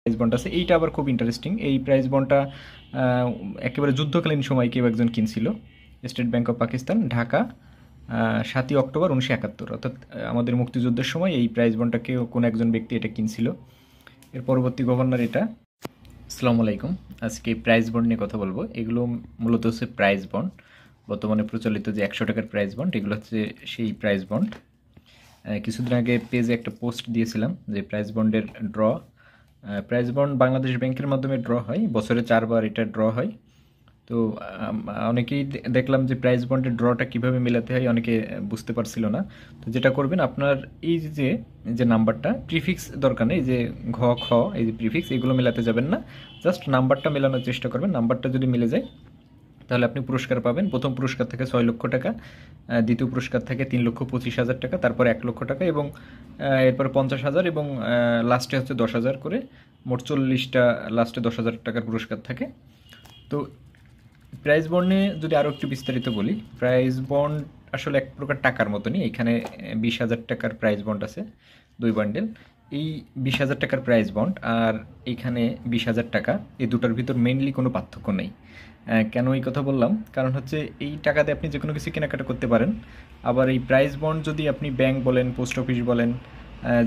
Prize bond আছে, এইটা আবার খুব ইন্টারেস্টিং। এই প্রাইজ বন্ডটা একেবারে যুদ্ধকালীন সময় কেউ একজন কিনছিল। State bank of Pakistan, Dhaka, 7ই অক্টোবর 1971, অর্থাৎ আমাদের মুক্তিযুদ্ধের সময় এই প্রাইজ বন্ডটাকে কোনো একজন ব্যক্তি এটা কিনছিল। এর পরবর্তী গভর্নর এটা। আসসালামু আলাইকুম। আজকে প্রাইজ বন্ড নিয়ে কথা বলবো। এগুলো মূলত হচ্ছে প্রাইজ বন্ড, বর্তমানে প্রচলিত যে 100 টাকার প্রাইজ বন্ড, এগুলো হচ্ছে সেই প্রাইজ বন্ড। কিছুদিন আগে পেজে একটা পোস্ট দিয়েছিলাম যে প্রাইজ বন্ডের ড্র। প্রাইজ বন্ড বাংলাদেশ ব্যাংকের মাধ্যমে ড্র হয়, বছরে 4 বার এটা ড্র হয়। তো অনেকেই দেখলাম যে প্রাইজ বন্ডের ড্রটা কীভাবে মেলাতে হয় অনেকে বুঝতে পারছিল না। তো যেটা করবেন, আপনার এই যে যে নাম্বারটা, প্রিফিক্স দরকার নেই, যে ঘ খ এই যে প্রিফিক্স, এগুলো মেলাতে যাবেন না, জাস্ট নাম্বারটা মেলানোর চেষ্টা করবেন। নাম্বারটা যদি মিলে যায় তাহলে আপনি পুরস্কার পাবেন। প্রথম পুরস্কার থেকে 6 লক্ষ টাকা, দ্বিতীয় পুরস্কার থেকে 3,25,000 টাকা, তারপর 1 লক্ষ টাকা, এবং এরপর 50,000, এবং লাস্টে হচ্ছে 10,000 করে, মোট 40টা, লাস্টে 10,000 টাকার পুরস্কার থাকে। তো প্রাইজ বন্ডে যদি আরও একটু বিস্তারিত বলি, প্রাইজ বন্ড আসলে এক প্রকার টাকার মতনই। এখানে 20,000 টাকার প্রাইজ বন্ড আছে 2 বান্ডেল। এই 20,000 টাকার প্রাইজ বন্ড আর এইখানে 20,000 টাকা, এই দুটার ভিতর মেইনলি কোনো পার্থক্য নেই। কেন এই কথা বললাম? কারণ হচ্ছে এই টাকাতে আপনি যে কোনো কিছু কেনাকাটা করতে পারেন। আবার এই প্রাইজ বন্ড যদি আপনি ব্যাংক বলেন, পোস্ট অফিস বলেন,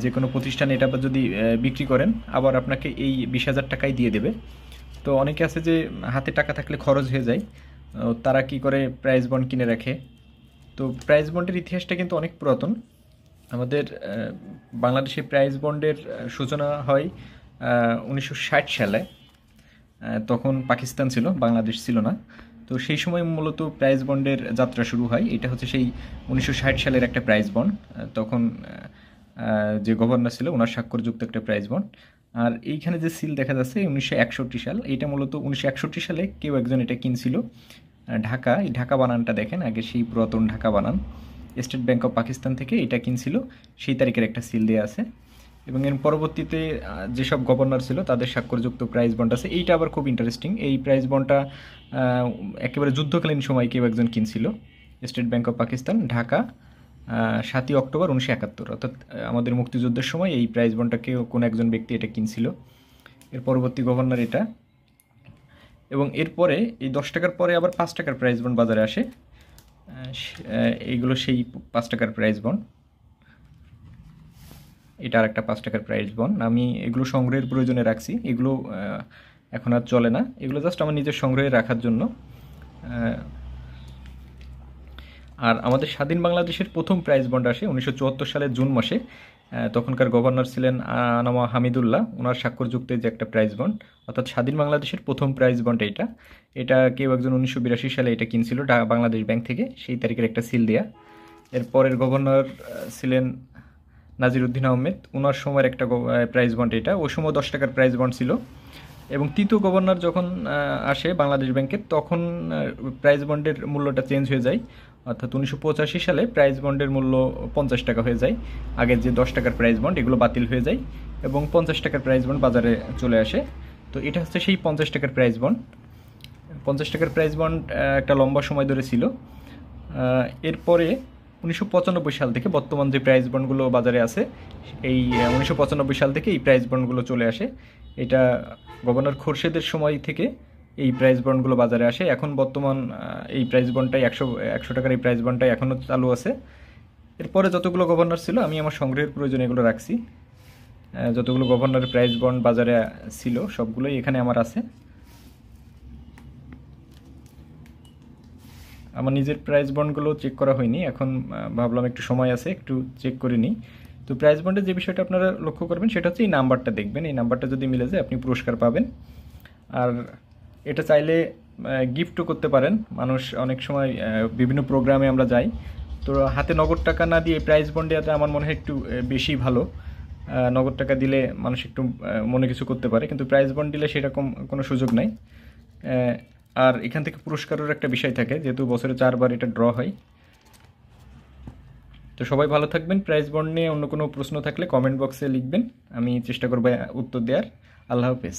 যে কোনো প্রতিষ্ঠানে এটা যদি বিক্রি করেন, আবার আপনাকে এই 20,000 টাকাই দিয়ে দেবে। তো অনেকে আছে যে হাতে টাকা থাকলে খরচ হয়ে যায়, তারা কি করে প্রাইজ বন্ড কিনে রাখে। তো প্রাইজ বন্ডের ইতিহাসটা কিন্তু অনেক পুরাতন। আমাদের বাংলাদেশে প্রাইজ বন্ডের সূচনা হয় 1960 সালে। তখন পাকিস্তান ছিল, বাংলাদেশ ছিল না। তো সেই সময় মূলত প্রাইজ বন্ডের যাত্রা শুরু হয়। এটা হচ্ছে সেই 1960 সালের একটা প্রাইজ বন্ড। তখন যে গভর্নর ছিল ওনার স্বাক্ষরযুক্ত একটা প্রাইজ বন্ড। আর এইখানে যে সিল দেখা যাচ্ছে 1961 সাল, এটা মূলত 1961 সালে কেউ একজন এটা কিনছিল। ঢাকা, এই ঢাকা বানানটা দেখেন, আগে সেই পুরাতন ঢাকা বানান। স্টেট ব্যাংক অফ পাকিস্তান থেকে এটা কিনছিল, সেই তারিখের একটা সিল দেওয়া আছে। এবং এর পরবর্তীতে যেসব গভর্নর ছিল তাদের স্বাক্ষরযুক্ত প্রাইজ বন্ড আছে, এইটা আবার খুব ইন্টারেস্টিং। এই প্রাইজ বন্ডটা একেবারে যুদ্ধকালীন সময় কেউ একজন কিনছিল। State bank of Pakistan, Dhaka, 7ই অক্টোবর 1971, অর্থাৎ আমাদের মুক্তিযুদ্ধের সময় এই প্রাইজ বন্ডটাকে কোনো একজন ব্যক্তি এটা কিনছিল। এর পরবর্তী গভর্নর এটা। এবং এরপরে এই 10 টাকার পরে আবার 5 টাকার প্রাইজ বন্ড বাজারে আসে। এইগুলো সেই 5 টাকার প্রাইজ বন্ড। এটা আর একটা 5 টাকার প্রাইজ বন্ড। আমি এগুলো সংগ্রহের প্রয়োজনে রাখছি, এগুলো এখন আর চলে না, এগুলো জাস্ট আমার নিজের সংগ্রহে রাখার জন্য। আর আমাদের স্বাধীন বাংলাদেশের প্রথম প্রাইজ বন্ড আসে 1974 সালের জুন মাসে। তখনকার গভর্নর ছিলেন আনামা হামিদুল্লাহ, ওনার স্বাক্ষরযুক্ত যে একটা প্রাইজ বন্ড, অর্থাৎ স্বাধীন বাংলাদেশের প্রথম প্রাইজ বন্ড এইটা। এটা কেউ একজন 1982 সালে এটা কিনছিল বাংলাদেশ ব্যাংক থেকে, সেই তারিখের একটা সিল দেয়া। এরপরের গভর্নর ছিলেন নাজিরউদ্দিন আহমেদ, ওনার সময়ের একটা প্রাইজ বন্ড এটা। ওই সময় 10 টাকার প্রাইজ বন্ড ছিল। এবং তৃতীয় গভর্নর যখন আসে বাংলাদেশ ব্যাংকের, তখন প্রাইজ বন্ডের মূল্যটা চেঞ্জ হয়ে যায়, অর্থাৎ 1985 সালে প্রাইজ বন্ডের মূল্য 50 টাকা হয়ে যায়। আগের যে 10 টাকার প্রাইজ বন্ড, এগুলো বাতিল হয়ে যায় এবং 50 টাকার প্রাইজ বন্ড বাজারে চলে আসে। তো এটা হচ্ছে সেই 50 টাকার প্রাইজ বন্ড। 50 টাকার প্রাইজ বন্ড একটা লম্বা সময় ধরে ছিল। এরপরে 1995 সাল থেকে বর্তমান যে প্রাইজ বন্ডগুলো বাজারে আছে, এই 1995 সাল থেকে এই প্রাইজ বন্ডগুলো চলে আসে। এটা গভর্নর খোরশেদের সময় থেকে এই প্রাইজ বন্ডগুলো বাজারে আসে। এখন বর্তমান এই প্রাইজ বন্ডটাই 100 টাকার এই প্রাইজ বন্ডটাই এখনও চালু আছে। এরপরে যতগুলো গভর্নর ছিল আমি আমার সংগ্রহের প্রয়োজনে এগুলো রাখছি। যতগুলো গভর্নরের প্রাইজ বন্ড বাজারে ছিল সবগুলোই এখানে আমার আছে। আমার নিজের প্রাইজ বন্ডগুলো চেক করা হয়নি, এখন ভাবলাম একটু সময় আছে, একটু চেক করে নিই। তো প্রাইজ বন্ডের যে বিষয়টা আপনারা লক্ষ্য করবেন সেটা হচ্ছে এই নাম্বারটা দেখবেন, এই নাম্বারটা যদি মিলে যায় আপনি পুরস্কার পাবেন। আর এটা চাইলে গিফটও করতে পারেন। মানুষ অনেক সময় বিভিন্ন প্রোগ্রামে আমরা যাই, তো হাতে নগদ টাকা না দিয়ে প্রাইজ বন্ডে আমার মনে হয় একটু বেশি ভালো। নগদ টাকা দিলে মানুষ একটু মনে কিছু করতে পারে, কিন্তু প্রাইজ বন্ড দিলে সেরকম কোনো সুযোগ নাই। আর এখান থেকে পুরস্কারের একটা বিষয় থাকে, যেহেতু বছরে 4 বার এটা ড্র হয়। তো সবাই ভালো থাকবেন। প্রাইজ বন্ড নিয়ে অন্য কোনো প্রশ্ন থাকলে কমেন্ট বক্সে লিখবেন, আমি চেষ্টা করব উত্তর দেওয়ার। আল্লাহ হাফেজ।